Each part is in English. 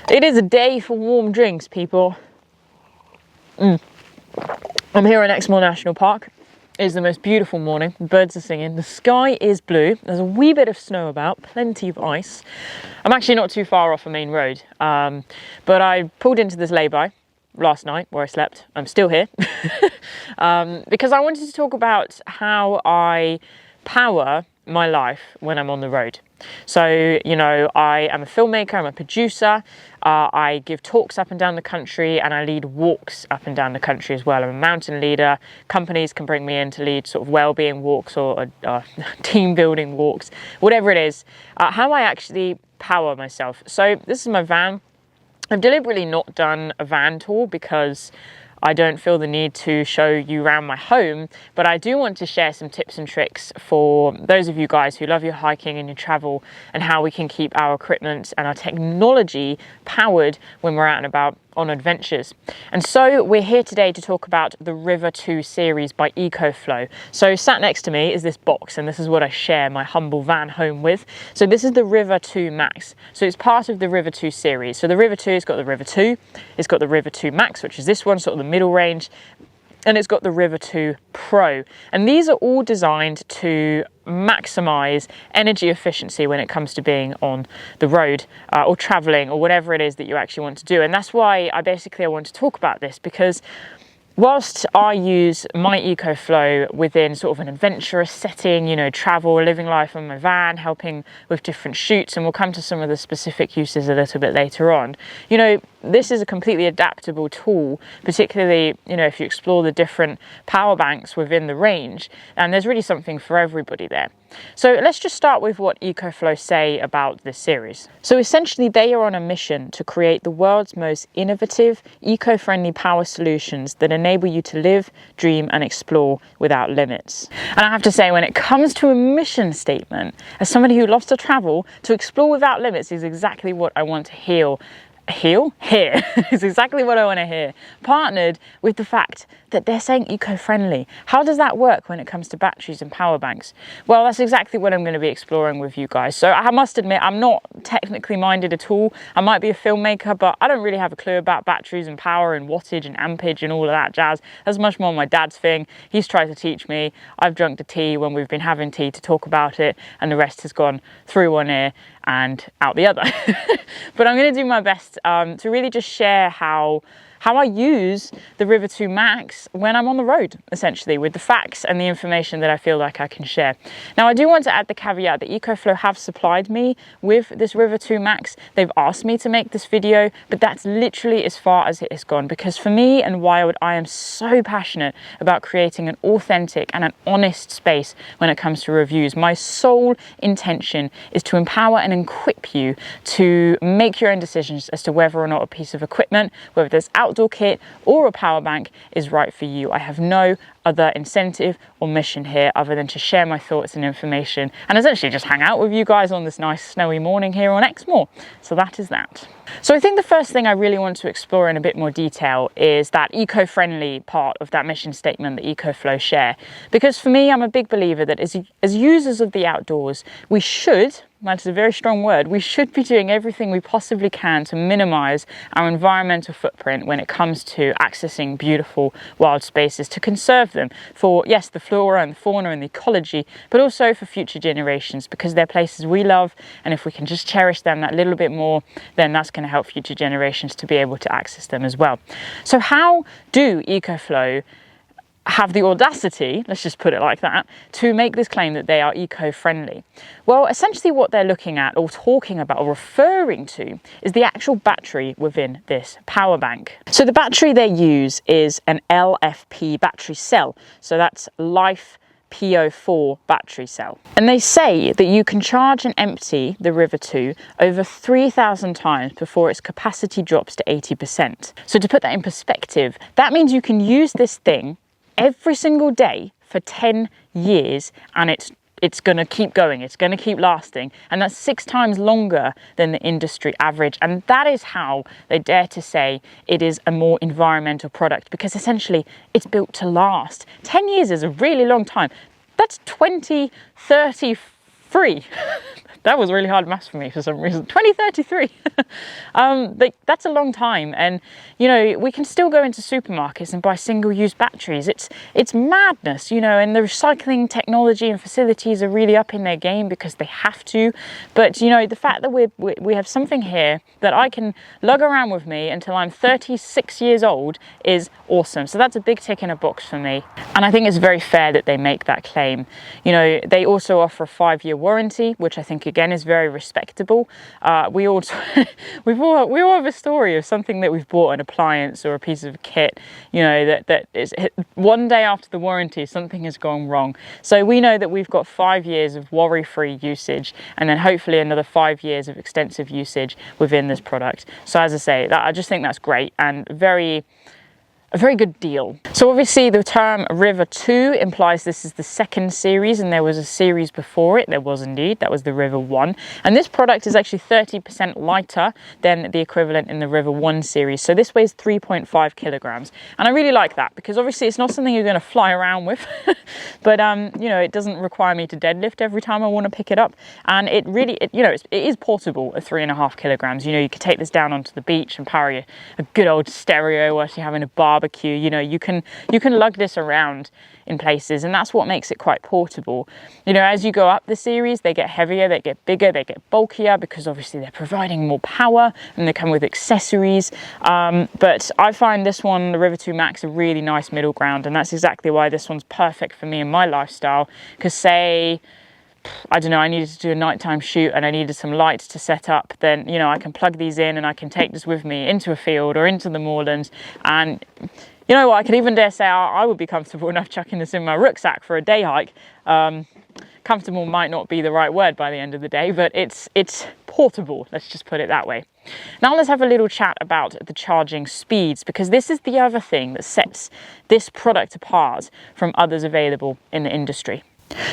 It is a day for warm drinks, people. I'm here in Exmoor National Park. It is the most beautiful morning. The birds are singing. The sky is blue. There's a wee bit of snow about, plenty of ice. I'm actually not too far off a main road, but I pulled into this lay-by last night where I slept. I'm still here because I wanted to talk about how I power my life when I'm on the road. So, you know, I am a filmmaker, I'm a producer, I give talks up and down the country, and I lead walks up and down the country as well. I'm a mountain leader. Companies can bring me in to lead sort of well-being walks or team building walks, whatever it is. How I actually power myself. So this is my van. I've deliberately not done a van tour because I don't feel the need to show you around my home, but I do want to share some tips and tricks for those of you guys who love your hiking and your travel, and how we can keep our equipment and our technology powered when we're out and about on adventures. And so we're here today to talk about the River 2 series by EcoFlow. So sat next to me is this box, and this is what I share my humble van home with. So this is the River 2 Max. So it's part of the River 2 series. So the River 2 has got the River 2, it's got the River 2 Max, which is this one, sort of the middle range, and it's got the River 2 Pro. And these are all designed to maximize energy efficiency when it comes to being on the road or traveling or whatever it is that you actually want to do. And that's why I want to talk about this, because whilst I use my EcoFlow within sort of an adventurous setting, you know, travel, living life on my van, helping with different shoots, and we'll come to some of the specific uses a little bit later on, you know, this is a completely adaptable tool, particularly, you know, if you explore the different power banks within the range, and there's really something for everybody there. So let's just start with what EcoFlow say about this series. So essentially they are on a mission to create the world's most innovative, eco-friendly power solutions that enable you to live, dream and explore without limits. And I have to say, when it comes to a mission statement, as somebody who loves to travel, to explore without limits is exactly what I want to hear. It's exactly what I want to hear, partnered with the fact that they're saying eco-friendly. How does that work when it comes to batteries and power banks? Well, that's exactly what I'm going to be exploring with you guys. So I must admit, I'm not technically minded at all. I might be a filmmaker, but I don't really have a clue about batteries and power and wattage and ampage and all of that jazz. That's much more my dad's thing. He's tried to teach me. I've drunk the tea when we've been having tea to talk about it, and the rest has gone through one ear and out the other. But I'm going to do my best to really just share how I use the River 2 Max when I'm on the road, essentially, with the facts and the information that I feel like I can share. Now, I do want to add the caveat that EcoFlow have supplied me with this River 2 Max. They've asked me to make this video, but that's literally as far as it has gone, because for me and Wild, I am so passionate about creating an authentic and an honest space when it comes to reviews. My sole intention is to empower and equip you to make your own decisions as to whether or not a piece of equipment, whether there's outdoor kit or a power bank, is right for you. I have no other incentive or mission here other than to share my thoughts and information, and essentially just hang out with you guys on this nice snowy morning here on Exmoor. So that is that. So I think the first thing I really want to explore in a bit more detail is that eco-friendly part of that mission statement that EcoFlow share. Because for me, I'm a big believer that as users of the outdoors, we should, that's a very strong word, we should be doing everything we possibly can to minimize our environmental footprint when it comes to accessing beautiful wild spaces, to conserve them for, yes, the flora and the fauna and the ecology, but also for future generations, because they're places we love, and if we can just cherish them that little bit more, then that's going to help future generations to be able to access them as well. So how do EcoFlow have the audacity, let's just put it like that, to make this claim that they are eco-friendly? Well, essentially what they're looking at or talking about or referring to is the actual battery within this power bank. So the battery they use is an LFP battery cell. So that's Life PO4 battery cell. And they say that you can charge and empty the River 2 over 3,000 times before its capacity drops to 80%. So to put that in perspective, that means you can use this thing every single day for 10 years and it's going to keep going, it's going to keep lasting, and that's 6 times longer than the industry average. And that is how they dare to say it is a more environmental product, because essentially it's built to last. 10 years is a really long time. That's 20, 30 2033. That was really hard maths for me for some reason. 2033. That's a long time, and you know, we can still go into supermarkets and buy single-use batteries. It's madness, you know, and the recycling technology and facilities are really up in their game because they have to. But you know, the fact that we have something here that I can lug around with me until I'm 36 years old is awesome. So that's a big tick in a box for me, and I think it's very fair that they make that claim. You know, they also offer a 5-year warranty, which I think again is very respectable. We all have a story of something that we've bought, an appliance or a piece of kit, you know, that is one day after the warranty something has gone wrong. So we know that we've got 5 years of worry-free usage, and then hopefully another 5 years of extensive usage within this product. So as I say, I just think that's great and a very good deal. So obviously the term River 2 implies this is the second series, and there was a series before it. There was indeed, that was the River 1. And this product is actually 30% lighter than the equivalent in the River 1 series. So this weighs 3.5 kilograms. And I really like that because obviously it's not something you're going to fly around with, but you know, it doesn't require me to deadlift every time I want to pick it up. And it is portable at 3.5 kilograms. You know, you could take this down onto the beach and power a good old stereo whilst you're having a barbecue. You know, you can lug this around in places, and that's what makes it quite portable. You know, as you go up the series, they get heavier, they get bigger, they get bulkier because obviously they're providing more power and they come with accessories. But I find this one, the River 2 Max, a really nice middle ground, and that's exactly why this one's perfect for me and my lifestyle. Because say, I don't know, I needed to do a nighttime shoot and I needed some lights to set up, then, you know, I can plug these in and I can take this with me into a field or into the moorlands. And you know what, I could even dare say I would be comfortable enough chucking this in my rucksack for a day hike. Comfortable might not be the right word by the end of the day, but it's portable, let's just put it that way. Now let's have a little chat about the charging speeds, because this is the other thing that sets this product apart from others available in the industry.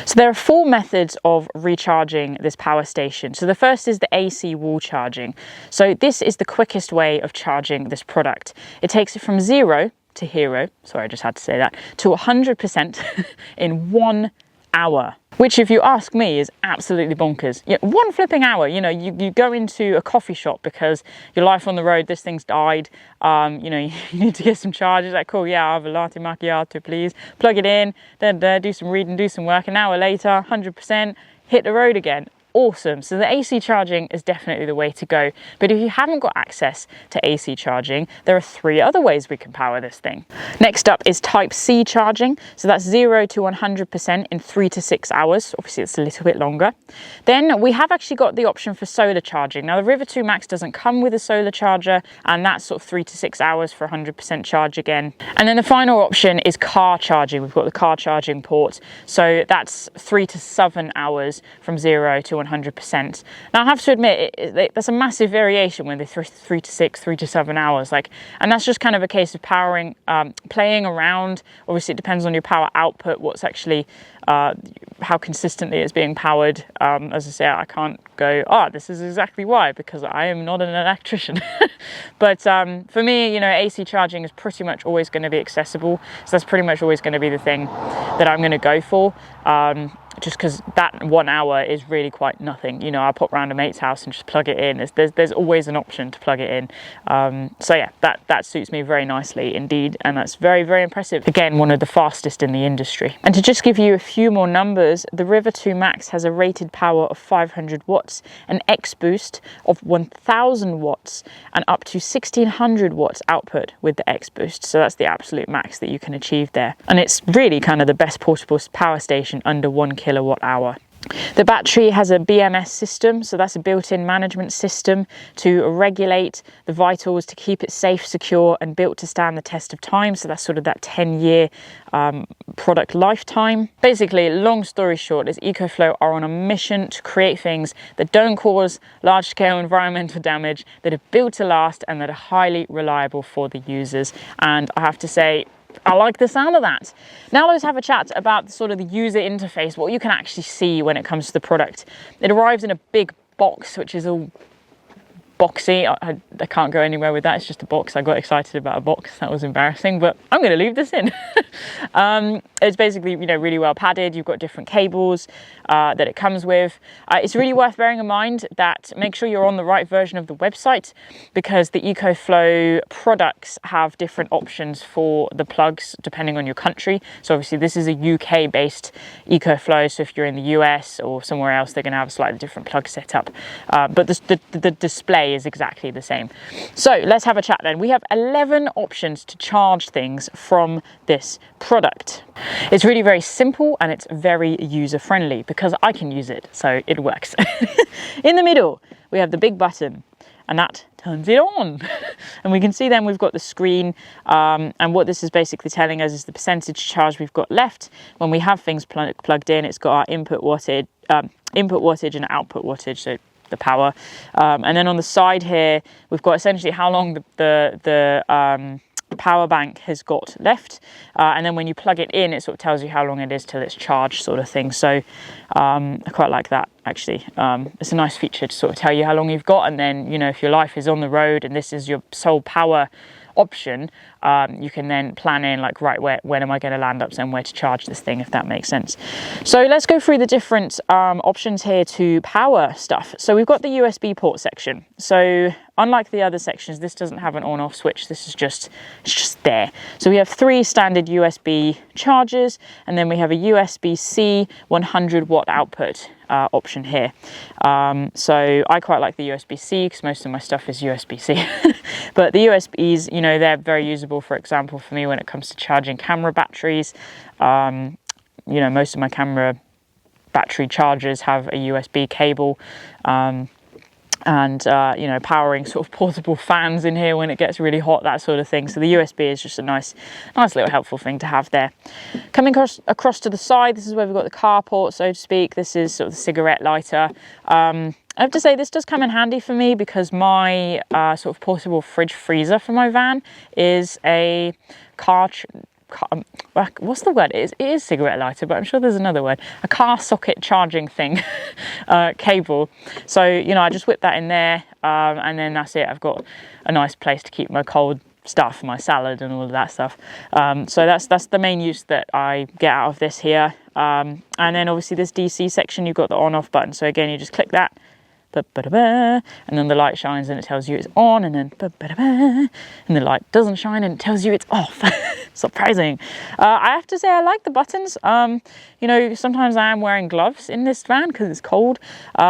So there are 4 methods of recharging this power station. So the first is the AC wall charging. So this is the quickest way of charging this product. It takes it from 0 to hero, sorry, I just had to say that, to 100% in 1 hour. Which, if you ask me, is absolutely bonkers. Yeah, 1 flipping hour. You know, you go into a coffee shop because your life on the road, this thing's died. You know, you need to get some charge. It's like, cool, yeah, I'll have a latte macchiato, please. Plug it in, then do some reading, do some work. An hour later, 100%, hit the road again. Awesome. So the AC charging is definitely the way to go. But if you haven't got access to AC charging, there are 3 other ways we can power this thing. Next up is Type C charging. So that's 0 to 100% in 3 to 6 hours. Obviously it's a little bit longer. Then we have actually got the option for solar charging. Now the River 2 Max doesn't come with a solar charger, and that's sort of 3 to 6 hours for 100% charge again. And then the final option is car charging. We've got the car charging port. So that's 3 to 7 hours from 0 to 100%. Now I have to admit, that's a massive variation when they're 3 to 6, 3 to 7 hours, and that's just kind of a case of powering, playing around. Obviously it depends on your power output, what's actually, how consistently it's being powered. As I say, I can't go, this is exactly why, because I am not an electrician. But for me, you know, AC charging is pretty much always going to be accessible, so that's pretty much always going to be the thing that I'm going to go for. Just because that 1 hour is really quite nothing. You know, I'll pop around a mate's house and just plug it in. There's always an option to plug it in. So yeah, that suits me very nicely indeed, and that's very, very impressive. Again, one of the fastest in the industry. And to just give you a few more numbers, the River 2 Max has a rated power of 500 watts, an X boost of 1000 watts, and up to 1600 watts output with the X boost. So that's the absolute max that you can achieve there. And it's really kind of the best portable power station under 1 kilowatt hour. The battery has a BMS system, so that's a built-in management system to regulate the vitals, to keep it safe, secure, and built to stand the test of time. So that's sort of that 10-year product lifetime. Basically, long story short, is EcoFlow are on a mission to create things that don't cause large-scale environmental damage, that are built to last, and that are highly reliable for the users. And I have to say, I like the sound of that. Now let's have a chat about sort of the user interface, what you can actually see when it comes to the product. It arrives in a big box, which is all boxy. I can't go anywhere with that. It's just a box. I got excited about a box. That was embarrassing, but I'm going to leave this in. It's basically, you know, really well padded. You've got different cables that it comes with. It's really worth bearing in mind that make sure you're on the right version of the website, because the EcoFlow products have different options for the plugs depending on your country. So obviously this is a UK based EcoFlow, so if you're in the US or somewhere else, they're going to have a slightly different plug setup, but the display is exactly the same. So let's have a chat then. We have 11 options to charge things from this product. It's really very simple and it's very user friendly because I can use it, so it works. In the middle we have the big button, and that turns it on. And we can see then we've got the screen, and what this is basically telling us is the percentage charge we've got left. When we have things plugged in, it's got our input wattage and output wattage, so the power. And then on the side here, we've got essentially how long the power bank has got left, and then when you plug it in, it sort of tells you how long it is till it's charged, sort of thing. So I quite like that, actually. It's a nice feature to sort of tell you how long you've got, and then, you know, if your life is on the road and this is your sole power option, you can then plan in, like, right, when am I going to land up somewhere to charge this thing, if that makes sense. So let's go through the different options here to power stuff. So we've got the USB port section. So unlike the other sections, this doesn't have an on-off switch. This is just, it's just there. So we have 3 standard USB chargers, and then we have a USB-C 100 watt output option here. So I quite like the USB-C because most of my stuff is USB-C. But the USBs, you know, they're very usable, for example, for me when it comes to charging camera batteries. You know, most of my camera battery chargers have a USB cable. And you know, powering sort of portable fans in here when it gets really hot, that sort of thing. So the USB is just a nice little helpful thing to have there. Coming across to the side, this is where we've got the car port, so to speak. This is sort of the cigarette lighter. I have to say this does come in handy for me because my sort of portable fridge freezer for my van is a what's the word? It is cigarette lighter, but I'm sure there's another word. A car socket charging thing, cable. So, you know, I just whip that in there, and then that's it. I've got a nice place to keep my cold stuff, my salad and all of that stuff. So that's the main use that I get out of this here. And then obviously this DC section, you've got the on-off button. So again, you just click that, and then the light shines and it tells you it's on, and then and the light doesn't shine and it tells you it's off. Surprising. I have to say I like the buttons. You know, sometimes I am wearing gloves in this van because it's cold,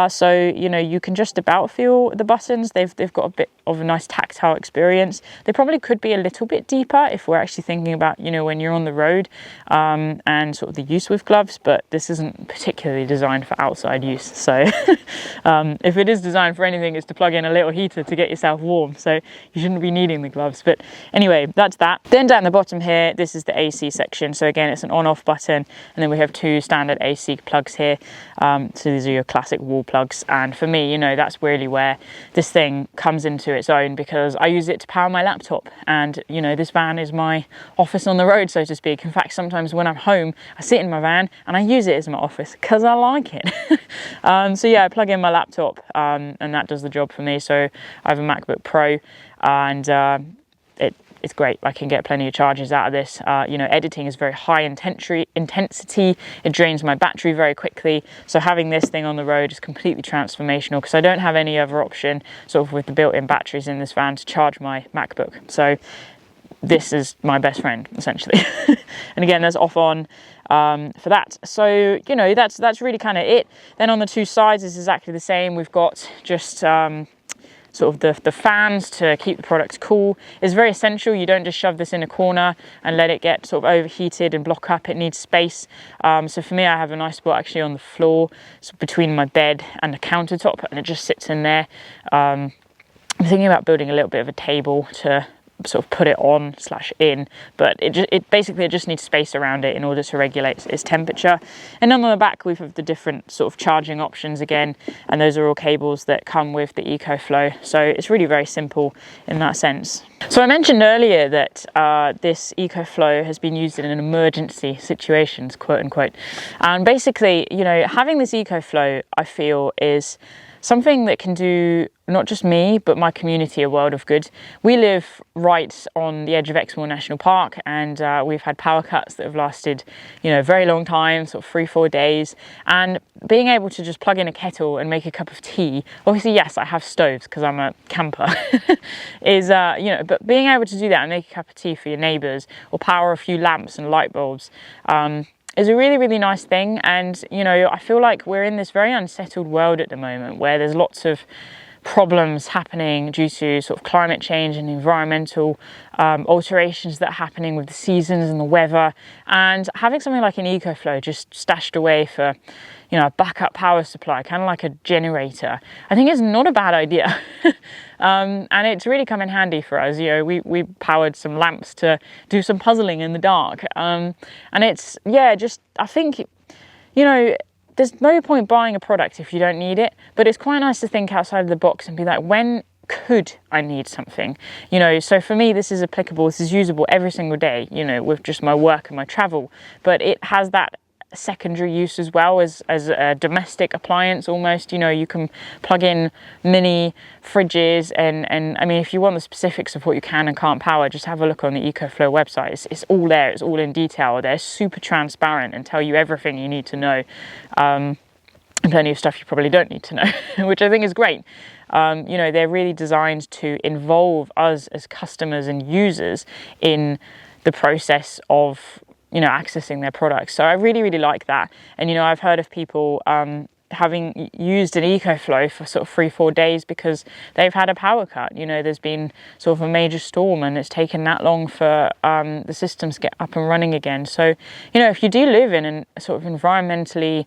so you know, you can just about feel the buttons. They've got a bit of a nice tactile experience. They probably could be a little bit deeper if we're actually thinking about, you know, when you're on the road, and sort of the use with gloves, but this isn't particularly designed for outside use. So if it is designed for anything, it's to plug in a little heater to get yourself warm, so you shouldn't be needing the gloves. But anyway, that's that. Then down the bottom here, this is the AC section. So again, it's an on-off button, and then we have 2 standard AC plugs here. So these are your classic wall plugs, and for me, you know, that's really where this thing comes into its own, because I use it to power my laptop, and you know, this van is my office on the road, so to speak. In fact, sometimes when I'm home, I sit in my van and I use it as my office because I like it. So yeah, I plug in my laptop, and that does the job for me. So I have a MacBook Pro, and it's great. I can get plenty of charges out of this. You know, editing is very high intensity. It drains my battery very quickly. So having this thing on the road is completely transformational, because I don't have any other option sort of with the built-in batteries in this van to charge my MacBook. So this is my best friend, essentially. And again, there's off on for that. So, you know, that's really kind of it. Then on the 2 sides is exactly the same. We've got just sort of the fans to keep the product cool. Is very essential. You don't just shove this in a corner and let it get sort of overheated and block up. It needs space. So for me, I have a nice spot actually on the floor, so between my bed and the countertop, and it just sits in there. I'm thinking about building a little bit of a table to sort of put it on / in, but it basically just needs space around it in order to regulate its temperature. And then on the back, we have the different sort of charging options again, and those are all cables that come with the EcoFlow. So it's really very simple in that sense. So I mentioned earlier that this EcoFlow has been used in an emergency situations, quote unquote. And basically, you know, having this EcoFlow, I feel, is something that can do not just me, but my community a world of good. We live right on the edge of Exmoor National Park, and we've had power cuts that have lasted, you know, a very long time, sort of 3-4 days. And being able to just plug in a kettle and make a cup of tea, obviously, yes, I have stoves because I'm a camper, is, you know, but being able to do that and make a cup of tea for your neighbours, or power a few lamps and light bulbs, is a really, really nice thing. And, you know, I feel like we're in this very unsettled world at the moment where there's lots of problems happening due to sort of climate change and environmental alterations that are happening with the seasons and the weather. And having something like an EcoFlow just stashed away for, you know, a backup power supply, kind of like a generator, I think is not a bad idea. And it's really come in handy for us. You know, we powered some lamps to do some puzzling in the dark. And it's, yeah, just, I think, you know, there's no point buying a product if you don't need it, but it's quite nice to think outside of the box and be like, when could I need something? You know, so for me, this is applicable, this is usable every single day, you know, with just my work and my travel, but it has that secondary use as well as a domestic appliance almost. You know, you can plug in mini fridges and I mean, if you want the specifics of what you can and can't power, just have a look on the EcoFlow website. It's all there, it's all in detail. They're super transparent and tell you everything you need to know, and plenty of stuff you probably don't need to know, which I think is great. You know, they're really designed to involve us as customers and users in the process of, you know, accessing their products. So I really, really like that. And, you know, I've heard of people having used an EcoFlow for sort of 3-4 days because they've had a power cut. You know, there's been sort of a major storm and it's taken that long for the systems to get up and running again. So, you know, if you do live in a sort of environmentally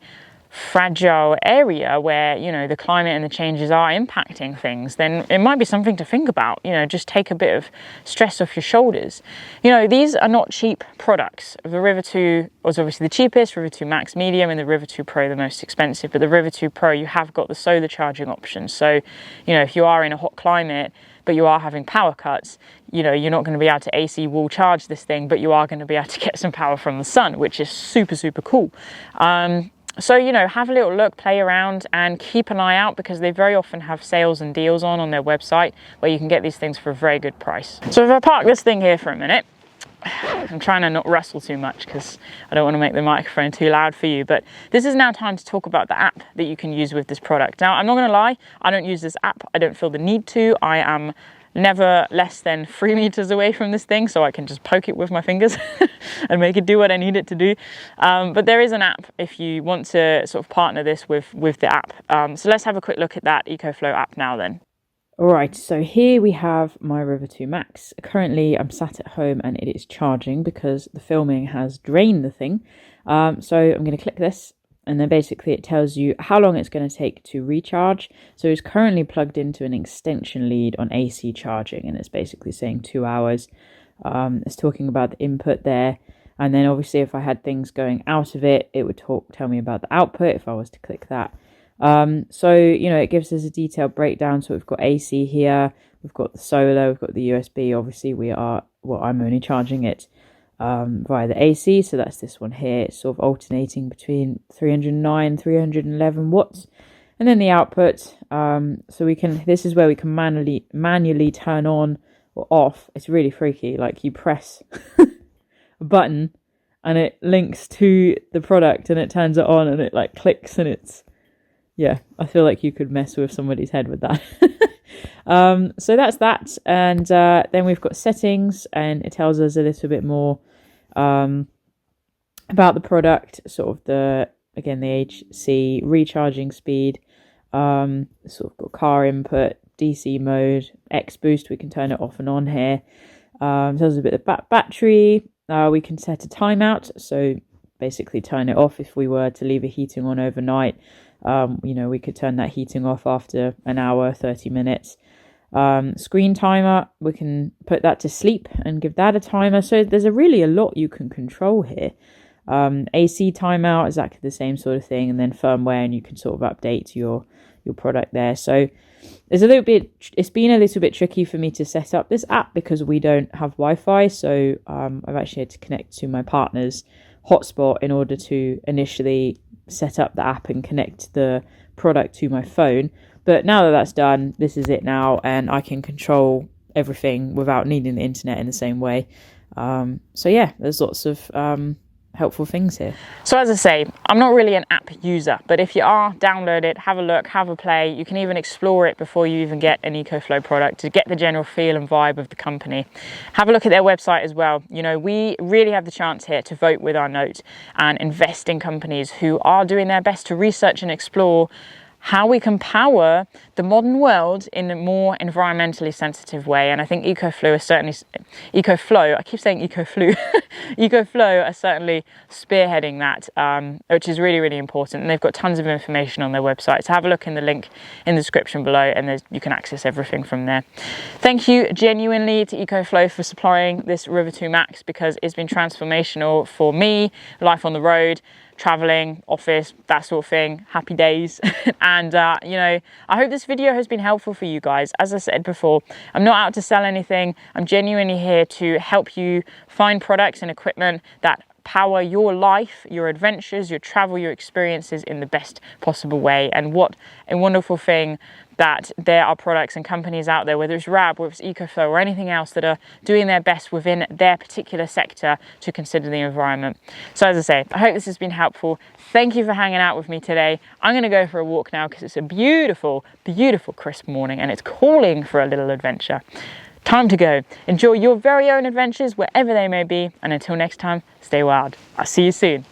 fragile area where, you know, the climate and the changes are impacting things, then it might be something to think about. You know, just take a bit of stress off your shoulders. You know, these are not cheap products. The River 2 was obviously the cheapest, River 2 Max medium, and the River 2 Pro the most expensive. But the River 2 Pro, you have got the solar charging option. So, you know, if you are in a hot climate but you are having power cuts, you know, you're not going to be able to AC wall charge this thing, but you are going to be able to get some power from the sun, which is super, super cool. So, you know, have a little look, play around, and keep an eye out because they very often have sales and deals on their website where you can get these things for a very good price. So if I park this thing here for a minute, I'm trying to not rustle too much because I don't want to make the microphone too loud for you, but this is now time to talk about the app that you can use with this product. Now, I'm not going to lie, I don't use this app. I don't feel the need to. I am never less than 3 meters away from this thing, so I can just poke it with my fingers and make it do what I need it to do. But there is an app if you want to sort of partner this with the app. So let's have a quick look at that EcoFlow app now then. Alright, so here we have my River 2 Max. Currently I'm sat at home and it is charging because the filming has drained the thing. So I'm going to click this. And then basically it tells you how long it's going to take to recharge. So it's currently plugged into an extension lead on AC charging, and it's basically saying 2 hours. It's talking about the input there. And then obviously if I had things going out of it, it would tell me about the output if I was to click that. So, you know, it gives us a detailed breakdown. So we've got AC here, we've got the solar, we've got the USB. Obviously I'm only charging it via the AC, so that's this one here. It's sort of alternating between 309 311 watts, and then the output, so we can, this is where we can manually turn on or off. It's really freaky, like you press a button and it links to the product and it turns it on and it like clicks, and it's, yeah, I feel like you could mess with somebody's head with that. So that's that, and then we've got settings, and it tells us a little bit more about the product, sort of the HC, recharging speed, sort of got car input, DC mode, X boost, we can turn it off and on here. Tells us a bit about battery. We can set a timeout, so basically turn it off if we were to leave a heating on overnight. You know, we could turn that heating off after an hour, 30 minutes. Screen timer, we can put that to sleep and give that a timer. So there's really a lot you can control here. AC timeout, exactly the same sort of thing, and then firmware, and you can sort of update your product there. So it's been a little bit tricky for me to set up this app because we don't have Wi-Fi. So I've actually had to connect to my partner's hotspot in order to initially set up the app and connect the product to my phone. But now that that's done, this is it now, and I can control everything without needing the internet in the same way. So yeah, there's lots of helpful things here. So as I say, I'm not really an app user, but if you are, download it, have a look, have a play. You can even explore it before you even get an EcoFlow product to get the general feel and vibe of the company. Have a look at their website as well. You know, we really have the chance here to vote with our note and invest in companies who are doing their best to research and explore how we can power the modern world in a more environmentally sensitive way. And I think EcoFlow is certainly, I keep saying EcoFlow, EcoFlow are certainly spearheading that, which is really, really important. And they've got tons of information on their website. So have a look in the link in the description below, and you can access everything from there. Thank you genuinely to EcoFlow for supplying this River 2 Max, because it's been transformational for me, life on the road, traveling, office, that sort of thing. Happy days. And you know, I hope this video has been helpful for you guys. As I said before, I'm not out to sell anything. I'm genuinely here to help you find products and equipment that power your life, your adventures, your travel, your experiences in the best possible way. And what a wonderful thing that there are products and companies out there, whether it's Rab, whether it's EcoFlow or anything else, that are doing their best within their particular sector to consider the environment. So as I say, I hope this has been helpful. Thank you for hanging out with me today. I'm gonna go for a walk now because it's a beautiful, beautiful crisp morning and it's calling for a little adventure. Time to go. Enjoy your very own adventures wherever they may be. And until next time, stay wild. I'll see you soon.